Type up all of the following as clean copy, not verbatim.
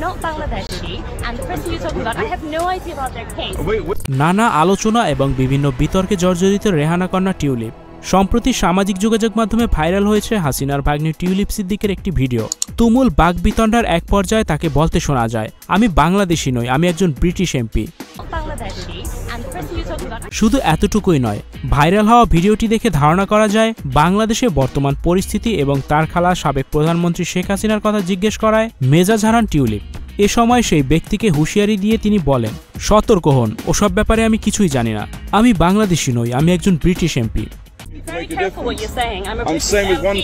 not Bangladeshi, and the person you're talking about, I have no idea about their case. নানা আলোচনা এবং বিভিন্ন বিতর্কে জর্জরিত রেহানা কন্যা টিউলিপ। সম্প্রতি সামাজিক যোগাযোগ মাধ্যমে ভাইরাল হয়েছে হাসিনার ভাগ্নি টিউলিপ সিদ্দিকের একটি ভিডিও। তুমুল বাকবিতণ্ডার এক পর্যায়ে তাকে বলতে শোনা যায়, আমি বাংলাদেশি নই, আমি একজন ব্রিটিশ এমপি। শুধু এতটুকুই নয়, ভাইরাল হওয়া ভিডিওটি দেখে ধারণা করা যায় বাংলাদেশে বর্তমান পরিস্থিতি এবং তার খালা সাবেক প্রধানমন্ত্রী শেখ হাসিনার কথা জিজ্ঞেস করায় মেজাজ হারান টিউলিপ। এ সময় সেই ব্যক্তিকে হুঁশিয়ারি দিয়ে তিনি বলেন, সতর্ক হন, ওসব ব্যাপারে আমি কিছুই জানি না, আমি বাংলাদেশি নই, আমি একজন ব্রিটিশ এমপি।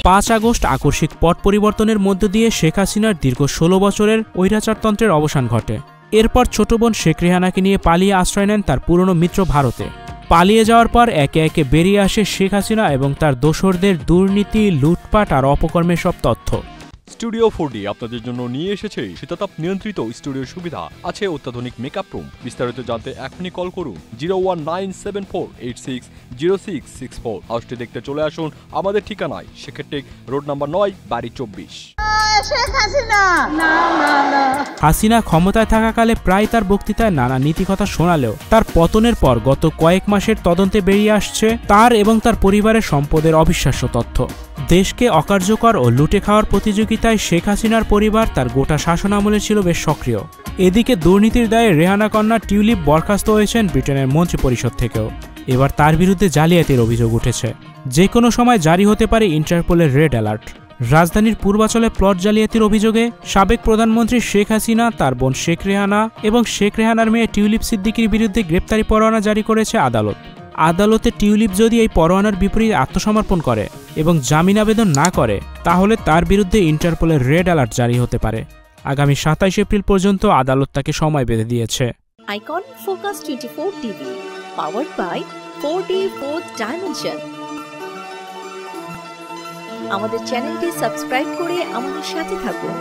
5 আগস্ট আকস্মিক পট পরিবর্তনের মধ্য দিয়ে শেখ হাসিনার দীর্ঘ 16 বছরের অৈরাচারতন্ত্রের অবসান ঘটে। এরপর ছোট বোন শেখ রেহানাকে নিয়ে পালিয়ে আশ্রয় নেন তার পুরনো মিত্র ভারতে। পালিয়ে যাওয়ার পর একে একে বেরিয়ে আসে শেখ হাসিনা এবং তার দোসরদের দুর্নীতি, লুটপাট আর অপকর্মের সব তথ্য। স্টুডিও 4D আপনাদের জন্য নিয়ে এসেছে শীতাতাপ নিয়ন্ত্রিত স্টুডিও সুবিধা, আছে অত্যাধুনিক মেকআপ রুম। বিস্তারিত জানতে এখনই কল করুন 01974860664। হাউসটি দেখতে চলে আসুন আমাদের ঠিকানায়, সেক্ষেত্রে রোড নাম্বার 9, বাড়ি 24। হাসিনা ক্ষমতায় থাকাকালে প্রায় তার বক্তৃতায় নানা নীতিকথা শোনালেও তার পতনের পর গত কয়েক মাসের তদন্তে বেরিয়ে আসছে তার এবং তার পরিবারের সম্পদের অবিশ্বাস্য তথ্য। দেশকে অকার্যকর ও লুটে খাওয়ার প্রতিযোগিতায় শেখ হাসিনার পরিবার তার গোটা শাসনামলে ছিল বেশ সক্রিয়। এদিকে দুর্নীতির দায়ে রেহানা কন্যা টিউলিপ বরখাস্ত হয়েছেন ব্রিটেনের মন্ত্রিপরিষদ থেকেও। এবার তার বিরুদ্ধে জালিয়াতির অভিযোগ উঠেছে। যে কোনো সময় জারি হতে পারে ইন্টারপোলের রেড অ্যালার্ট। রাজধানীর পূর্বাচলে প্লট জালিয়াতির অভিযোগে সাবেক প্রধানমন্ত্রী শেখ হাসিনা, তার বোন শেখ রেহানা এবং শেখ রেহানার মেয়ে টিউলিপ সিদ্দিকির বিরুদ্ধে গ্রেপ্তারি পরোয়ানা জারি করেছে আদালত। আদালতে টিউলিপ যদি এই পরোয়ানার বিপরীতে আত্মসমর্পণ করে এবং জামিন আবেদন না করে, তাহলে তার বিরুদ্ধে ইন্টারপোলের রেড অ্যালার্ট জারি হতে পারে। আগামী 27 এপ্রিল পর্যন্ত আদালত তাকে সময় বেঁধে দিয়েছে। Icon focus 24 TV, powered by 4D Fourth Dimension। আমাদের চ্যানেলটি সাবস্ক্রাইব করে আমাদের সাথে থাকুন।